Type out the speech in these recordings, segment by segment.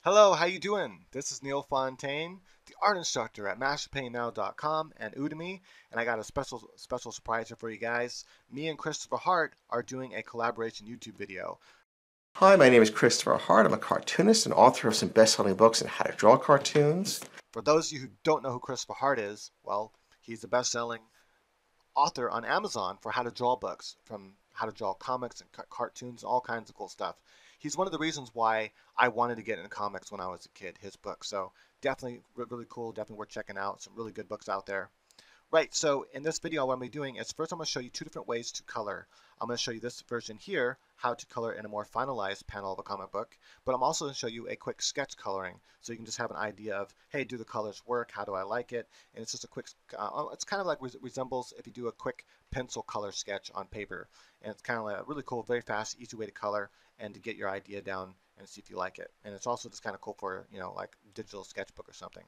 Hello, how you doing? This is Neil Fontaine, the art instructor at masterpaintnow.com and Udemy, and I got a special surprise here for you guys. Me and Christopher Hart are doing a collaboration YouTube video. Hi, my name is Christopher Hart. I'm a cartoonist and author of some best-selling books on how to draw cartoons. For those of you who don't know who Christopher Hart is, well, he's the best-selling author on Amazon for how to draw books, from how to draw comics and cartoons, all kinds of cool stuff. He's one of the reasons why I wanted to get into comics when I was a kid, his books. So definitely really cool, definitely worth checking out. Some really good books out there. Right, so in this video what I'm going to be doing is first I'm going to show you two different ways to color. I'm going to show you this version here, how to color in a more finalized panel of a comic book, but I'm also going to show you a quick sketch coloring so you can just have an idea of, hey, do the colors work, how do I like it, and it's just a quick, it's kind of like resembles if you do a quick pencil color sketch on paper, and it's kind of like a really cool, very fast, easy way to color and to get your idea down and see if you like it. And it's also just kind of cool for, you know, like digital sketchbook or something.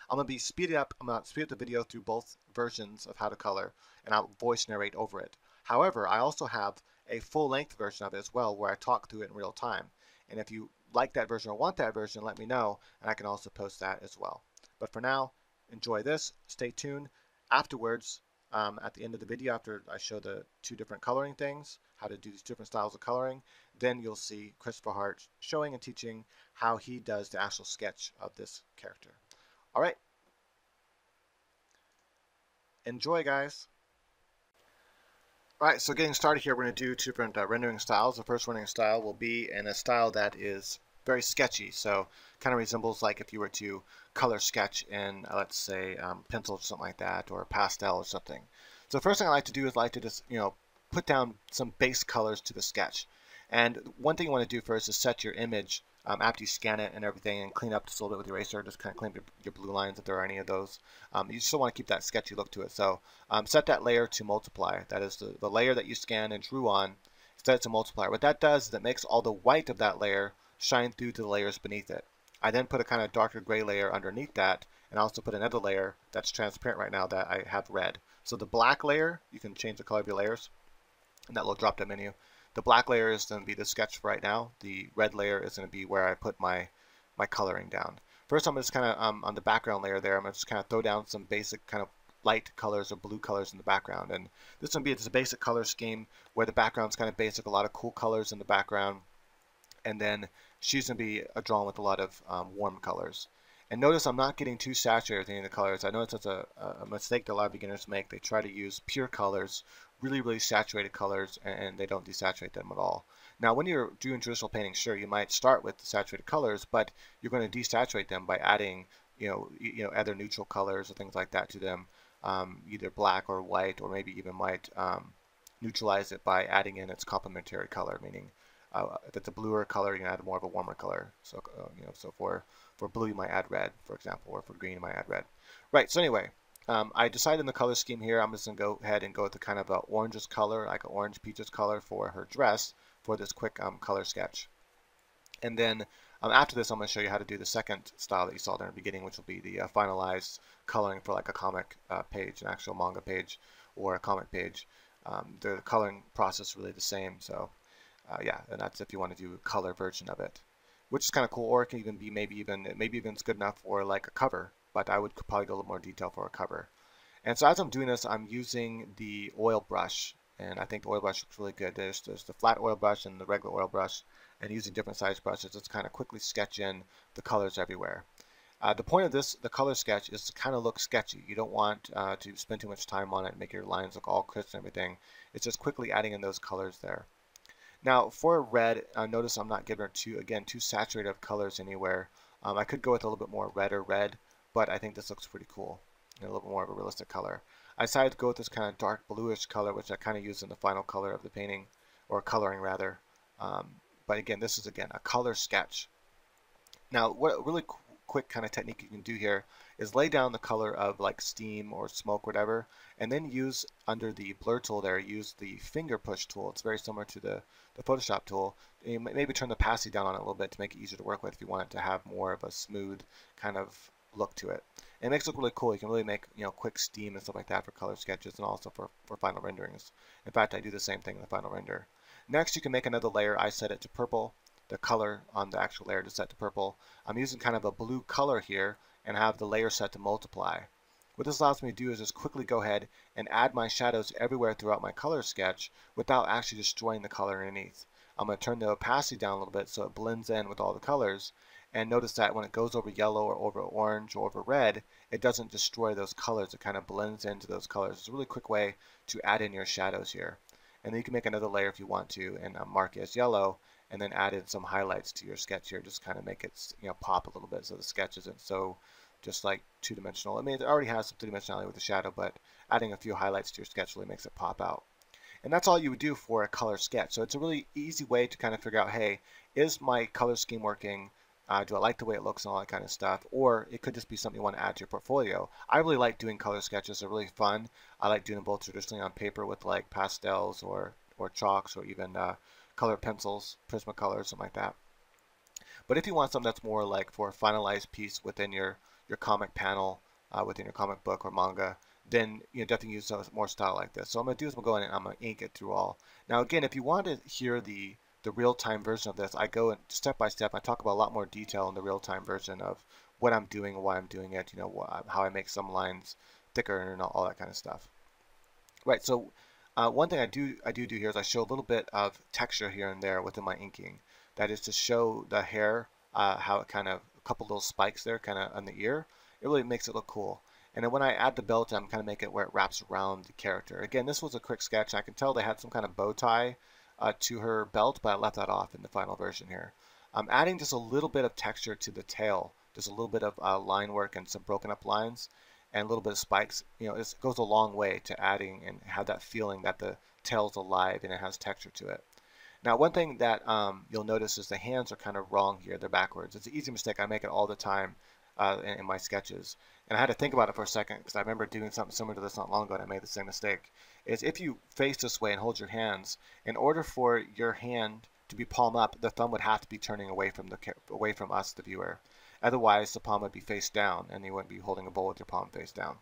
I'm going to speed up the video through both versions of how to color, and I'll voice narrate over it. However, I also have a full-length version of it as well where I talk through it in real time. And if you like that version or want that version, let me know, and I can also post that as well. But for now, enjoy this. Stay tuned. Afterwards, at the end of the video, after I show the two different coloring things, how to do these different styles of coloring, then you'll see Christopher Hart showing and teaching how he does the actual sketch of this character. All right. Enjoy, guys. All right, so getting started here, we're going to do two different rendering styles. The first rendering style will be in a style that is very sketchy, so kind of resembles like if you were to color sketch in, let's say, pencil or something like that, or pastel or something. So the first thing I like to do is like to just, put down some base colors to the sketch. And one thing you want to do first is set your image after you scan it and everything and clean up just a little bit with the eraser, just kind of clean up your blue lines if there are any of those. You still want to keep that sketchy look to it. So set that layer to multiply. That is the layer that you scanned and drew on, set it to multiply. What that does is it makes all the white of that layer shine through to the layers beneath it. I then put a kind of darker gray layer underneath that, and I also put another layer that's transparent right now that I have red. So the black layer, you can change the color of your layers in that little drop down menu. The black layer is going to be the sketch for right now. The red layer is going to be where I put my coloring down. First, I'm just kind of on the background layer there, I'm going to just kind of throw down some basic kind of light colors or blue colors in the background. And this is going to be just a basic color scheme where the background's kind of basic, a lot of cool colors in the background. And then she's going to be drawn with a lot of warm colors. And notice I'm not getting too saturated with any of the colors. I know that's a mistake that a lot of beginners make. They try to use pure colors, really saturated colors, and they don't desaturate them at all. Now, when you're doing traditional painting, sure, you might start with the saturated colors, but you're going to desaturate them by adding, other neutral colors or things like that to them, either black or white, or maybe even might neutralize it by adding in its complementary color, meaning if it's a bluer color, you can add more of a warmer color. So, so for blue, you might add red, for example, or for green, you might add red. Right, so anyway, I decided in the color scheme here, I'm just going to go ahead and go with the kind of a oranges color, like an orange peaches color for her dress for this quick color sketch. And then after this, I'm going to show you how to do the second style that you saw there in the beginning, which will be the finalized coloring for like a comic page, an actual manga page, or a comic page. The coloring process is really the same, so yeah, and that's if you want to do a color version of it, which is kind of cool, or it can even be maybe even it's good enough for like a cover, but I would probably go a little more detail for a cover. And so as I'm doing this, I'm using the oil brush, and I think the oil brush looks really good. There's the flat oil brush and the regular oil brush, and using different size brushes, just kind of quickly sketch in the colors everywhere. The point of the color sketch is to kind of look sketchy. You don't want to spend too much time on it and make your lines look all crisp and everything. It's just quickly adding in those colors there. Now for red, notice I'm not giving her too saturated of colors anywhere. I could go with a little bit more redder red, but I think this looks pretty cool and a little bit more of a realistic color. I decided to go with this kind of dark bluish color, which I kind of used in the final color of the painting, or coloring rather. But again, this is a color sketch. Now, what a really quick kind of technique you can do here is lay down the color of like steam or smoke, whatever, and then use under the blur tool there, use the finger push tool. It's very similar to the Photoshop tool. You maybe turn the opacity down on it a little bit to make it easier to work with if you want it to have more of a smooth kind of look to it. And it makes it look really cool. You can really make quick steam and stuff like that for color sketches and also for final renderings. In fact, I do the same thing in the final render. Next, you can make another layer. I set it to purple. the color on the actual layer to set to purple. I'm using kind of a blue color here and have the layer set to multiply. What this allows me to do is just quickly go ahead and add my shadows everywhere throughout my color sketch without actually destroying the color underneath. I'm going to turn the opacity down a little bit so it blends in with all the colors. And notice that when it goes over yellow or over orange or over red, it doesn't destroy those colors. It kind of blends into those colors. It's a really quick way to add in your shadows here. And then you can make another layer if you want to and mark it as yellow, and then add in some highlights to your sketch here. Just kind of make it, pop a little bit so the sketch isn't so just like two-dimensional. I mean, it already has some three-dimensionality with the shadow, but adding a few highlights to your sketch really makes it pop out. And that's all you would do for a color sketch. So it's a really easy way to kind of figure out, hey, is my color scheme working? Do I like the way it looks and all that kind of stuff? Or it could just be something you want to add to your portfolio. I really like doing color sketches. They're really fun. I like doing them both traditionally on paper with like pastels or chalks or even color pencils, Prismacolor, something like that. But if you want something that's more like for a finalized piece within your comic panel, within your comic book or manga, then definitely use more style like this. So I'm going to do is I'm going to go in and I'm going to ink it through all. Now again, if you want to hear the real-time version of this, I go in step by step. I talk about a lot more detail in the real-time version of what I'm doing and why I'm doing it, how I make some lines thicker and all that kind of stuff. Right, so one thing I do here is I show a little bit of texture here and there within my inking. That is to show the hair, how it kind of, a couple little spikes there kind of on the ear. It really makes it look cool. And then when I add the belt, I'm kind of make it where it wraps around the character. Again, this was a quick sketch. I can tell they had some kind of bow tie to her belt, but I left that off in the final version here. I'm adding just a little bit of texture to the tail, just a little bit of line work and some broken up lines and a little bit of spikes. It goes a long way to adding and have that feeling that the tail's alive and it has texture to it. Now, one thing that you'll notice is the hands are kind of wrong here. They're backwards. It's an easy mistake. I make it all the time in my sketches. And I had to think about it for a second because I remember doing something similar to this not long ago and I made the same mistake. Is if you face this way and hold your hands, in order for your hand to be palm up, the thumb would have to be turning away from us, the viewer. Otherwise, the palm would be face down and you wouldn't be holding a bowl with your palm face down,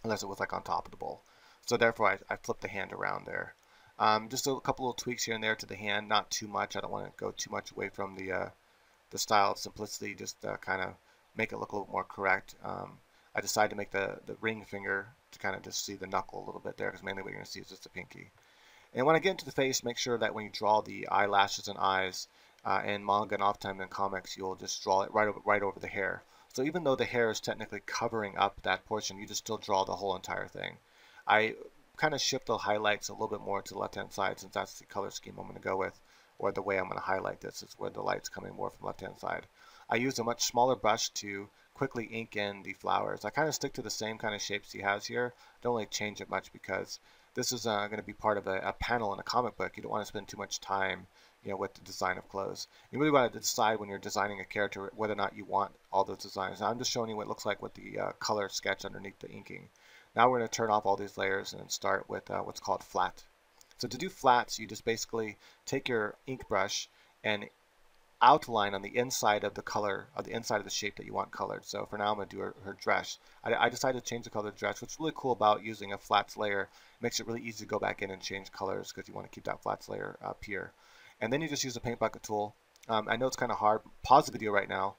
unless it was like on top of the bowl. So therefore, I flipped the hand around there. Just a couple little tweaks here and there to the hand, not too much. I don't want to go too much away from the style of simplicity, just kind of make it look a little more correct. I decided to make the ring finger to kind of just see the knuckle a little bit there, because mainly what you're going to see is just the pinky. And when I get into the face, make sure that when you draw the eyelashes and eyes in manga and oftentimes in comics, you'll just draw it right over the hair. So even though the hair is technically covering up that portion, you just still draw the whole entire thing. I kind of shift the highlights a little bit more to the left-hand side since that's the color scheme I'm going to go with, or the way I'm going to highlight this is where the light's coming more from the left-hand side. I use a much smaller brush to quickly ink in the flowers. I kind of stick to the same kind of shapes he has here. Don't really change it much because this is going to be part of a panel in a comic book. You don't want to spend too much time with the design of clothes. You really want to decide when you're designing a character whether or not you want all those designs. Now, I'm just showing you what it looks like with the color sketch underneath the inking. Now we're going to turn off all these layers and start with what's called flat. So to do flats, you just basically take your ink brush and outline on the inside of the color, of the inside of the shape that you want colored. So for now I'm going to do her dress. I decided to change the color of the dress. What's really cool about using a flats layer, it makes it really easy to go back in and change colors because you want to keep that flats layer up here. And then you just use the paint bucket tool. I know it's kind of hard. Pause the video right now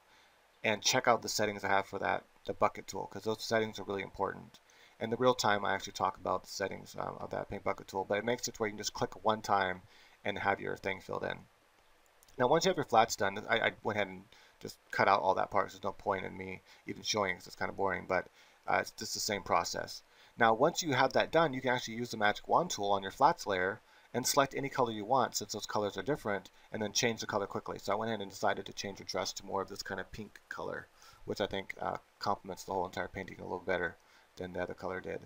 and check out the settings I have for that, the bucket tool, because those settings are really important. In the real time, I actually talk about the settings of that paint bucket tool, but it makes it where you can just click one time and have your thing filled in. Now, once you have your flats done, I went ahead and just cut out all that part. There's no point in me even showing because it's kind of boring, but it's just the same process. Now, once you have that done, you can actually use the magic wand tool on your flats layer and select any color you want since those colors are different, and then change the color quickly. So I went ahead and decided to change the dress to more of this kind of pink color, which I think complements the whole entire painting a little better than the other color did.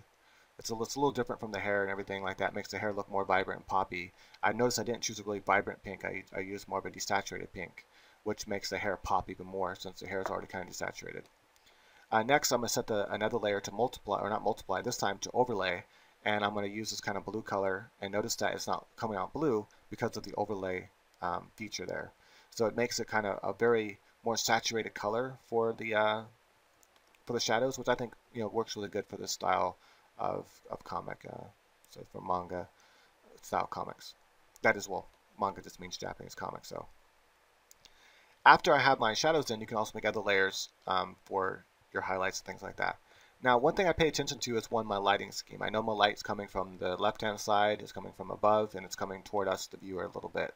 It's a little different from the hair and everything like that. Makes the hair look more vibrant and poppy. I noticed I didn't choose a really vibrant pink. I used more of a desaturated pink, which makes the hair pop even more since the hair is already kind of desaturated. Next, I'm going to set another layer to multiply, or not multiply, this time to overlay. And I'm going to use this kind of blue color. And notice that it's not coming out blue because of the overlay feature there. So it makes it kind of a very more saturated color for the shadows, which I think works really good for this style of comic. So for manga style comics, that is, well, manga just means Japanese comic. So After I have my shadows in, you can also make other layers for your highlights and things like that. Now, one thing I pay attention to is my lighting scheme. I know my light's coming from the left-hand side, it's coming from above, and it's coming toward us, the viewer, a little bit.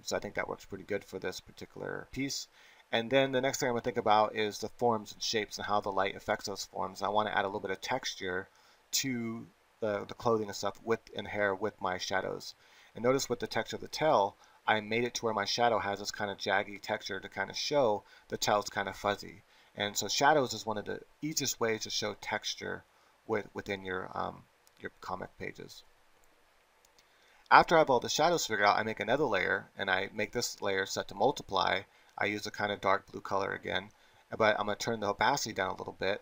So I think that works pretty good for this particular piece. And then the next thing I'm going to think about is the forms and shapes and how the light affects those forms. I want to add a little bit of texture to the clothing and stuff and hair with my shadows. And notice with the texture of the tail, I made it to where my shadow has this kind of jaggy texture to kind of show the tail's kind of fuzzy. And so shadows is one of the easiest ways to show texture within your comic pages. After I have all the shadows figured out, I make another layer, and I make this layer set to multiply. I use a kind of dark blue color again, but I'm going to turn the opacity down a little bit.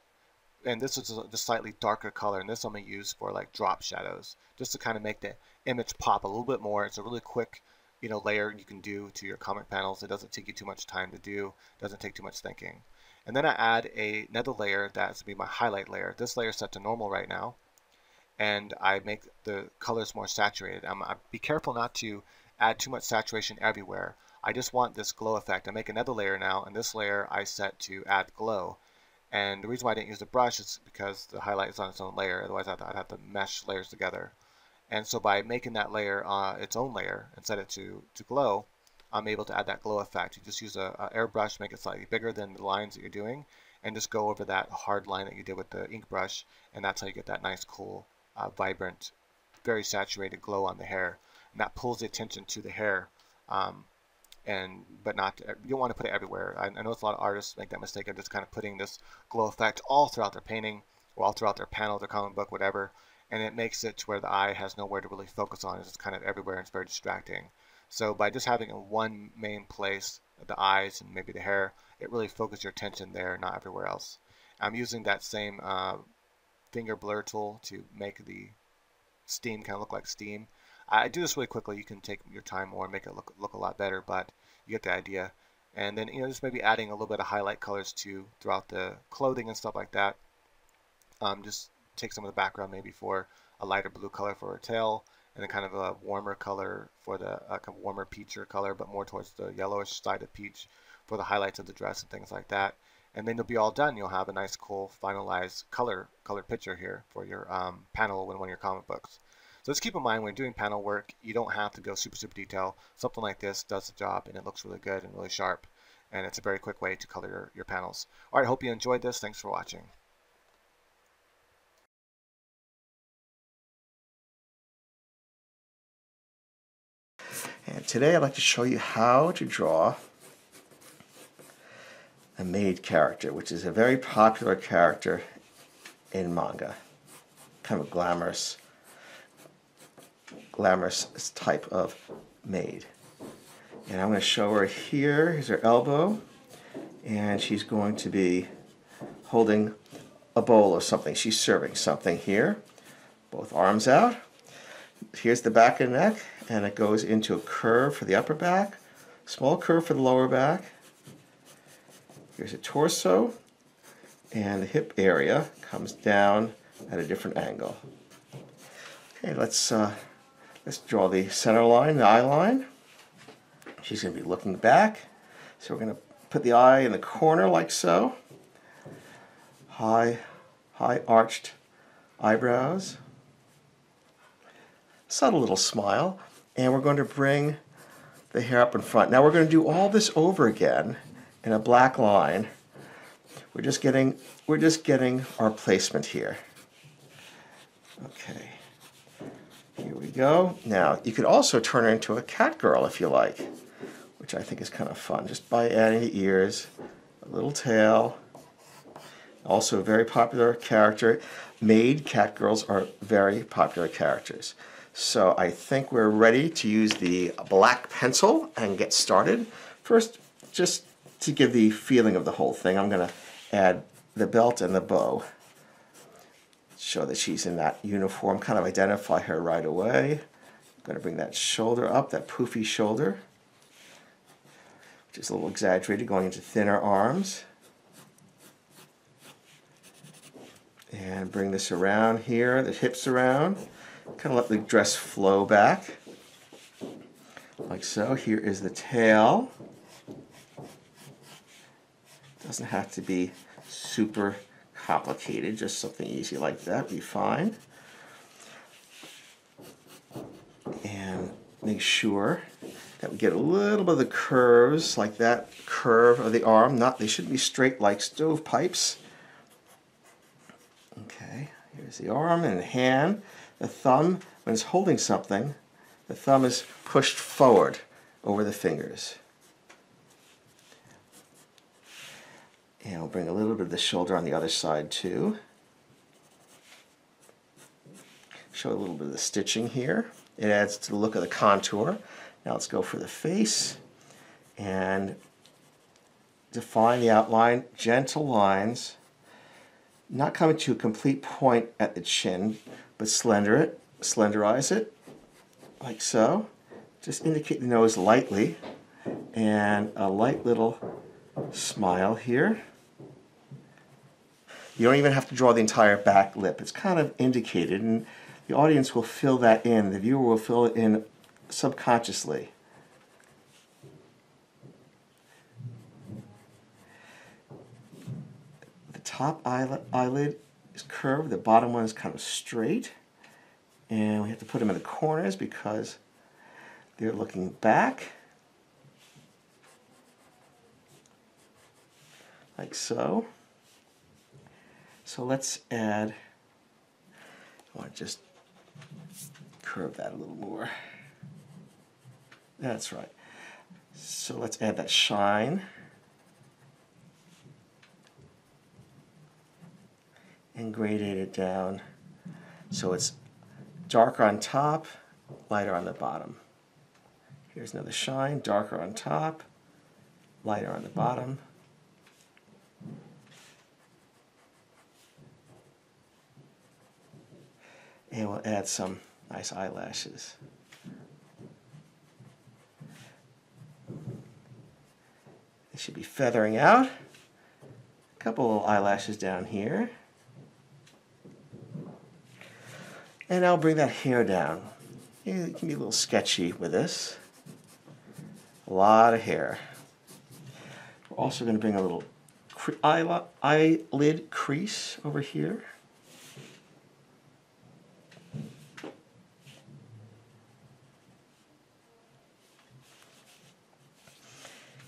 And this is a slightly darker color, and this I'm going to use for like drop shadows, just to kind of make the image pop a little bit more. It's a really quick, layer you can do to your comic panels. It doesn't take you too much time to do, doesn't take too much thinking. And then I add another layer that's going to be my highlight layer. This layer is set to normal right now, and I make the colors more saturated. I be careful not to add too much saturation everywhere. I just want this glow effect. I make another layer now, and this layer I set to add glow. And the reason why I didn't use the brush is because the highlight is on its own layer. Otherwise, I'd have to mesh layers together. And so by making that layer its own layer and set it to glow, I'm able to add that glow effect. You just use an airbrush, make it slightly bigger than the lines that you're doing, and just go over that hard line that you did with the ink brush, and that's how you get that nice, cool, vibrant, very saturated glow on the hair. And that pulls the attention to the hair. But not, you don't want to put it everywhere. I know a lot of artists make that mistake of just kind of putting this glow effect all throughout their painting or all throughout their panel, their comic book, whatever, and it makes it to where the eye has nowhere to really focus on. It's just kind of everywhere, and it's very distracting. So by just having in one main place, the eyes and maybe the hair, it really focuses your attention there, not everywhere else. I'm using that same finger blur tool to make the steam kind of look like steam. I do this really quickly. You can take your time more and make it look a lot better, but you get the idea. And then just maybe adding a little bit of highlight colors throughout the clothing and stuff like that. Just take some of the background maybe for a lighter blue color for her tail, and then kind of a warmer color for the kind of warmer peacher color, but more towards the yellowish side of peach for the highlights of the dress and things like that. And then you'll be all done. You'll have a nice, cool, finalized colored picture here for your panel in one of your comic books. So just keep in mind when you're doing panel work, you don't have to go super detail. Something like this does the job, and it looks really good and really sharp. And it's a very quick way to color your panels. All right, hope you enjoyed this. Thanks for watching. And today I'd like to show you how to draw a maid character, which is a very popular character in manga. Kind of a glamorous type of maid. And I'm going to show her here. Here's her elbow. And she's going to be holding a bowl of something. She's serving something here. Both arms out. Here's the back of the neck, and it goes into a curve for the upper back, small curve for the lower back. Here's a torso, and the hip area comes down at a different angle. Okay, let's draw the center line, the eye line. She's going to be looking back, so we're going to put the eye in the corner like so. High arched eyebrows. Subtle little smile, and we're going to bring the hair up in front. Now we're going to do all this over again in a black line. We're just getting our placement here. Okay, here we go. Now you could also turn her into a cat girl if you like, which I think is kind of fun, just by adding the ears, a little tail. Also a very popular character. Maid cat girls are very popular characters. So I think we're ready to use the black pencil and get started. First, just to give the feeling of the whole thing, I'm going to add the belt and the bow. Show that she's in that uniform, kind of identify her right away. I'm going to bring that shoulder up, that poofy shoulder, which is a little exaggerated, going into thinner arms. And bring this around here, the hips around. Kind of let the dress flow back, like so. Here is the tail. Doesn't have to be super complicated, just something easy like that would be fine. And make sure that we get a little bit of the curves, like that curve of the arm. They shouldn't be straight like stovepipes. Okay, here's the arm and the hand. The thumb, when it's holding something, the thumb is pushed forward over the fingers. And we'll bring a little bit of the shoulder on the other side too. Show a little bit of the stitching here. It adds to the look of the contour. Now let's go for the face and define the outline, gentle lines, not coming to a complete point at the chin, but slenderize it, like so. Just indicate the nose lightly, and a light little smile here. You don't even have to draw the entire back lip. It's kind of indicated, and the audience will fill that in. The viewer will fill it in subconsciously. The top eyelid is curved, the bottom one is kind of straight, and we have to put them in the corners because they're looking back, like so. So let's add, I want to just curve that a little more. That's right. So let's add that shine. And gradate it down so it's darker on top, lighter on the bottom. Here's another shine, darker on top, lighter on the bottom. And we'll add some nice eyelashes. They should be feathering out. A couple little eyelashes down here. And I'll bring that hair down. It can be a little sketchy with this. A lot of hair. We're also going to bring a little eyelid crease over here.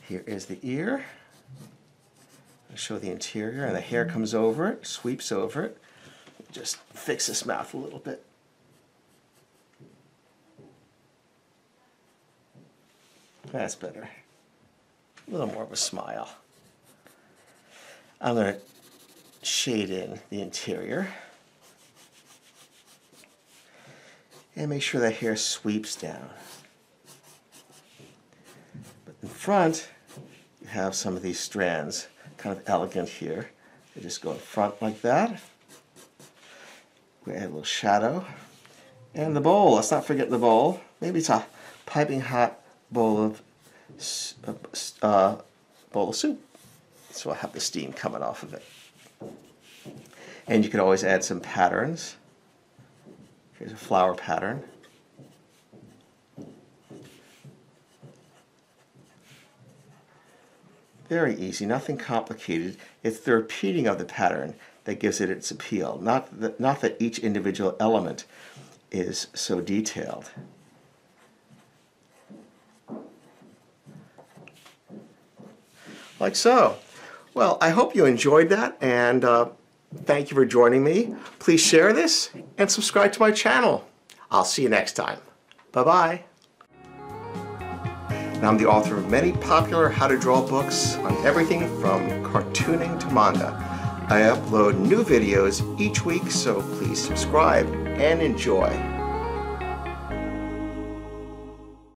Here is the ear. I'll show the interior, and the hair comes over it, sweeps over it. Just fix this mouth a little bit. That's better. A little more of a smile. I'm going to shade in the interior. And make sure that hair sweeps down. But in front, you have some of these strands, kind of elegant here. They just go in front like that. We add a little shadow. And the bowl, let's not forget the bowl. Maybe it's a piping hot bowl of soup. So I'll have the steam coming off of it. And you could always add some patterns. Here's a flower pattern. Very easy, nothing complicated. It's the repeating of the pattern that gives it its appeal, not that each individual element is so detailed. Like so. Well, I hope you enjoyed that, and thank you for joining me. Please share this and subscribe to my channel. I'll see you next time. Bye-bye. I'm the author of many popular how-to-draw books on everything from cartooning to manga. I upload new videos each week, so please subscribe and enjoy.